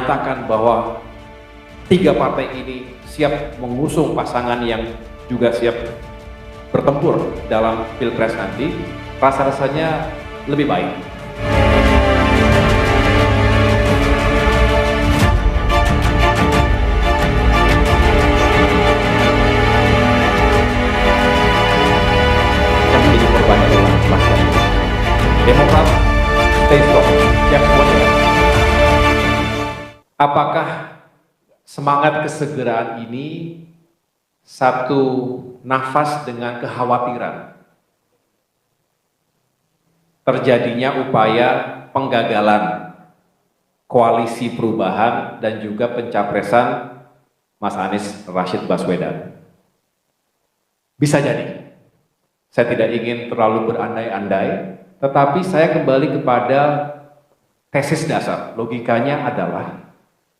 menyatakan bahwa tiga partai ini siap mengusung pasangan yang juga siap bertempur dalam Pilpres nanti, rasa-rasanya lebih baik. Yang menjadi korban adalah rakyat. Demokrat, stay strong. Yang semuanya. Apakah semangat kesegeraan ini satu nafas dengan kekhawatiran terjadinya upaya penggagalan koalisi perubahan dan juga pencapresan Mas Anies Rashid Baswedan? Bisa jadi. Saya tidak ingin terlalu berandai-andai, tetapi saya kembali kepada tesis dasar. Logikanya adalah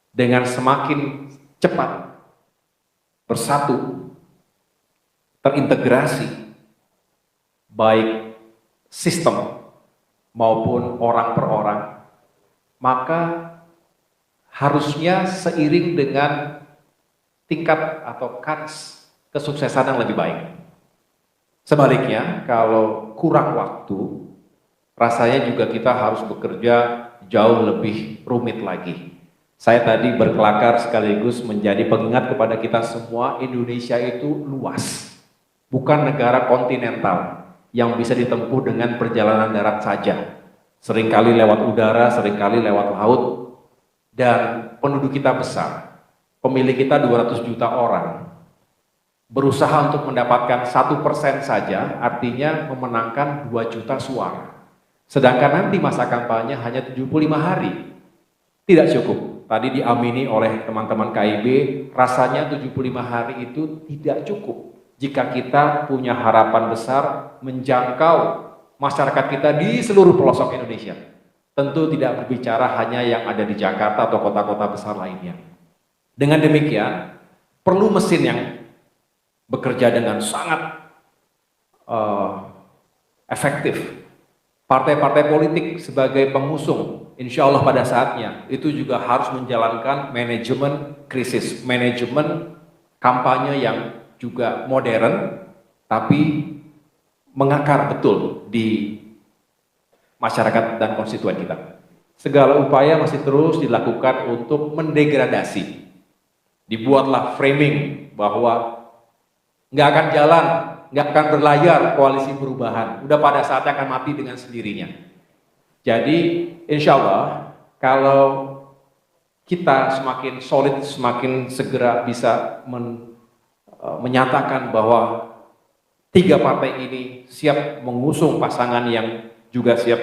dengan semakin cepat bersatu, terintegrasi, baik sistem maupun orang per orang, maka harusnya seiring dengan tingkat atau kans kesuksesan yang lebih baik. Sebaliknya, kalau kurang waktu, rasanya juga kita harus bekerja jauh lebih rumit lagi. Saya tadi berkelakar sekaligus menjadi pengingat kepada kita semua, Indonesia itu luas, bukan negara kontinental yang bisa ditempuh dengan perjalanan darat saja. Seringkali lewat udara, seringkali lewat laut, dan penduduk kita besar. Pemilih kita 200 juta orang. Berusaha untuk mendapatkan 1% saja, artinya memenangkan 2 juta suara. Sedangkan nanti masa kampanye hanya 75 hari. Tidak cukup. Tadi diamini oleh teman-teman KIB, rasanya 75 hari itu tidak cukup jika kita punya harapan besar menjangkau masyarakat kita di seluruh pelosok Indonesia. Tentu tidak berbicara hanya yang ada di Jakarta atau kota-kota besar lainnya. Dengan demikian, perlu mesin yang bekerja dengan sangat efektif. Partai-partai politik sebagai pengusung, insya Allah pada saatnya, itu juga harus menjalankan manajemen krisis, manajemen kampanye yang juga modern, tapi mengakar betul di masyarakat dan konstituen kita. Segala upaya masih terus dilakukan untuk mendegradasi. Dibuatlah framing bahwa nggak akan jalan, nggak akan berlayar koalisi perubahan. Udah pada saatnya akan mati dengan sendirinya. Jadi insya Allah kalau kita semakin solid, semakin segera bisa menyatakan bahwa tiga partai ini siap mengusung pasangan yang juga siap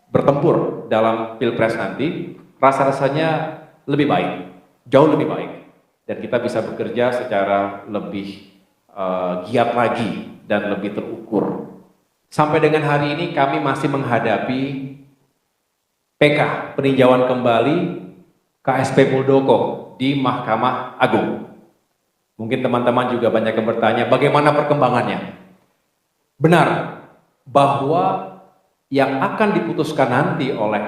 bertempur dalam Pilpres nanti, rasa-rasanya lebih baik, jauh lebih baik. Dan kita bisa bekerja secara lebih giat lagi dan lebih terukur. Sampai dengan hari ini kami masih menghadapi PK, peninjauan kembali KSP Muldoko di Mahkamah Agung. Mungkin teman-teman juga banyak yang bertanya bagaimana perkembangannya. Benar bahwa yang akan diputuskan nanti oleh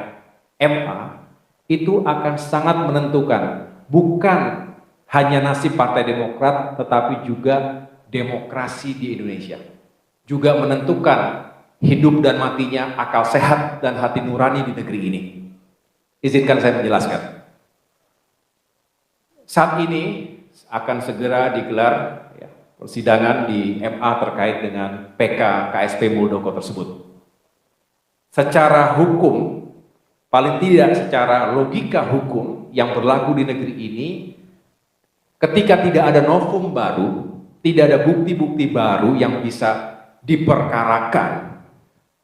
MA itu akan sangat menentukan bukan hanya nasib Partai Demokrat tetapi juga demokrasi di Indonesia, juga menentukan hidup dan matinya akal sehat dan hati nurani di negeri ini. Izinkan saya menjelaskan. Saat ini akan segera digelar persidangan di MA terkait dengan PK KSP Muldoko tersebut. Secara hukum, paling tidak secara logika hukum yang berlaku di negeri ini, ketika tidak ada novum baru, tidak ada bukti-bukti baru yang bisa diperkarakan,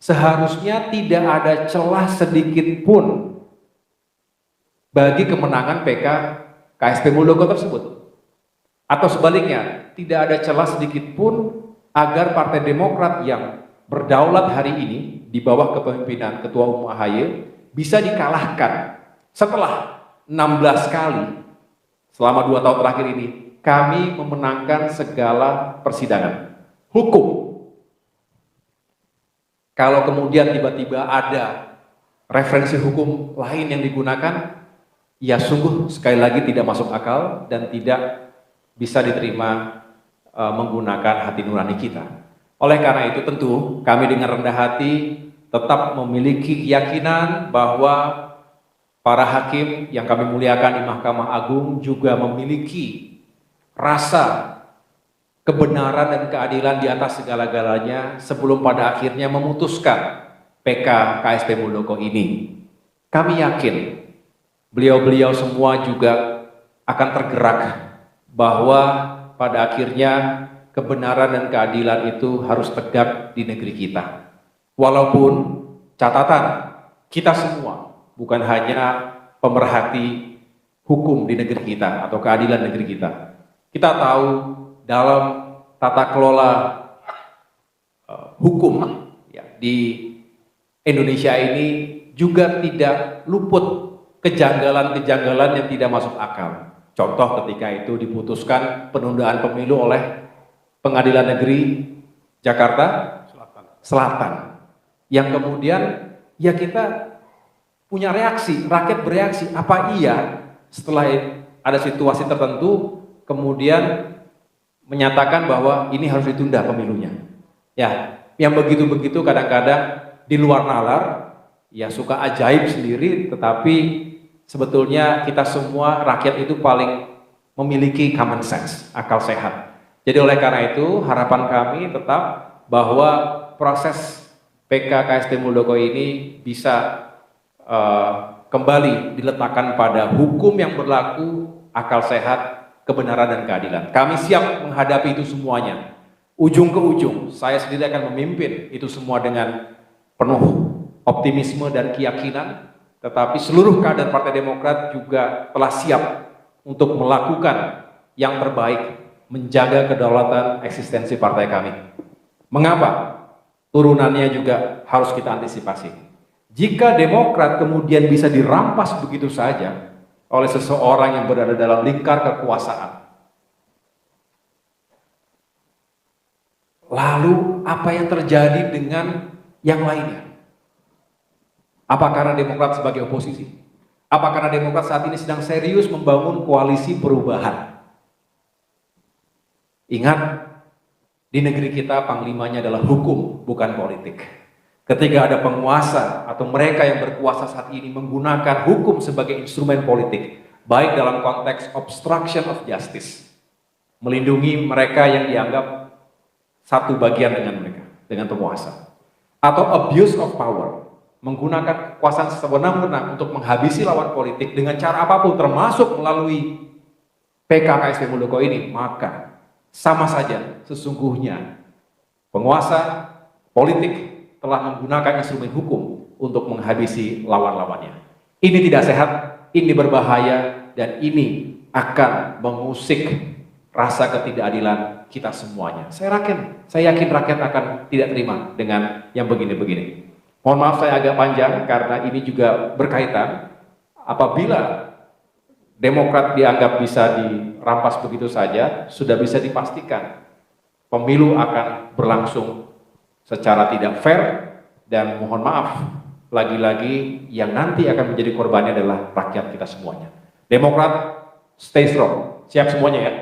seharusnya tidak ada celah sedikit pun bagi kemenangan PK KSP Muldoko tersebut. Atau sebaliknya, tidak ada celah sedikit pun agar Partai Demokrat yang berdaulat hari ini di bawah kepemimpinan Ketua Umum AHY bisa dikalahkan setelah 16 kali selama 2 tahun terakhir ini. Kami memenangkan segala persidangan hukum. Kalau kemudian tiba-tiba ada referensi hukum lain yang digunakan, ya sungguh sekali lagi tidak masuk akal dan tidak bisa diterima menggunakan hati nurani kita. Oleh karena itu tentu kami dengan rendah hati tetap memiliki keyakinan bahwa para hakim yang kami muliakan di Mahkamah Agung juga memiliki rasa kebenaran dan keadilan di atas segala-galanya sebelum pada akhirnya memutuskan PK KSP Muldoko ini. Kami yakin beliau-beliau semua juga akan tergerak bahwa pada akhirnya kebenaran dan keadilan itu harus tegak di negeri kita. Walaupun catatan kita semua bukan hanya pemerhati hukum di negeri kita atau keadilan negeri kita. Kita tahu dalam tata kelola hukum ya, di Indonesia ini juga tidak luput kejanggalan-kejanggalan yang tidak masuk akal. Contoh ketika itu diputuskan penundaan pemilu oleh Pengadilan Negeri Jakarta Selatan. Yang kemudian ya kita punya reaksi, rakyat bereaksi, apa iya setelah ada situasi tertentu kemudian menyatakan bahwa ini harus ditunda pemilunya. Ya, yang begitu-begitu kadang-kadang di luar nalar, ya suka ajaib sendiri, tetapi sebetulnya kita semua rakyat itu paling memiliki common sense, akal sehat. Jadi oleh karena itu harapan kami tetap bahwa proses PK KSP Muldoko ini bisa kembali diletakkan pada hukum yang berlaku, akal sehat, kebenaran dan keadilan. Kami siap menghadapi itu semuanya. Ujung ke ujung, saya sendiri akan memimpin itu semua dengan penuh optimisme dan keyakinan, tetapi seluruh kader Partai Demokrat juga telah siap untuk melakukan yang terbaik, menjaga kedaulatan eksistensi partai kami. Mengapa? Turunannya juga harus kita antisipasi. Jika Demokrat kemudian bisa dirampas begitu saja oleh seseorang yang berada dalam lingkar kekuasaan, lalu apa yang terjadi dengan yang lainnya? Apa karena Demokrat sebagai oposisi? Apa karena Demokrat saat ini sedang serius membangun koalisi perubahan? Ingat, di negeri kita panglimanya adalah hukum, bukan politik. Ketika ada penguasa atau mereka yang berkuasa saat ini menggunakan hukum sebagai instrumen politik, baik dalam konteks obstruction of justice, melindungi mereka yang dianggap satu bagian dengan mereka, dengan penguasa, atau abuse of power, menggunakan kekuasaan sewenang-wenang untuk menghabisi lawan politik dengan cara apapun, termasuk melalui PK KSP Muldoko ini, maka sama saja sesungguhnya penguasa politik telah menggunakan instrumen hukum untuk menghabisi lawan-lawannya. Ini tidak sehat, ini berbahaya, dan ini akan mengusik rasa ketidakadilan kita semuanya. Saya yakin rakyat akan tidak terima dengan yang begini-begini. Mohon maaf saya agak panjang karena ini juga berkaitan apabila Demokrat dianggap bisa dirampas begitu saja, sudah bisa dipastikan pemilu akan berlangsung secara tidak fair, dan mohon maaf, lagi-lagi yang nanti akan menjadi korbannya adalah rakyat kita semuanya. Demokrat, stay strong, siap semuanya ya.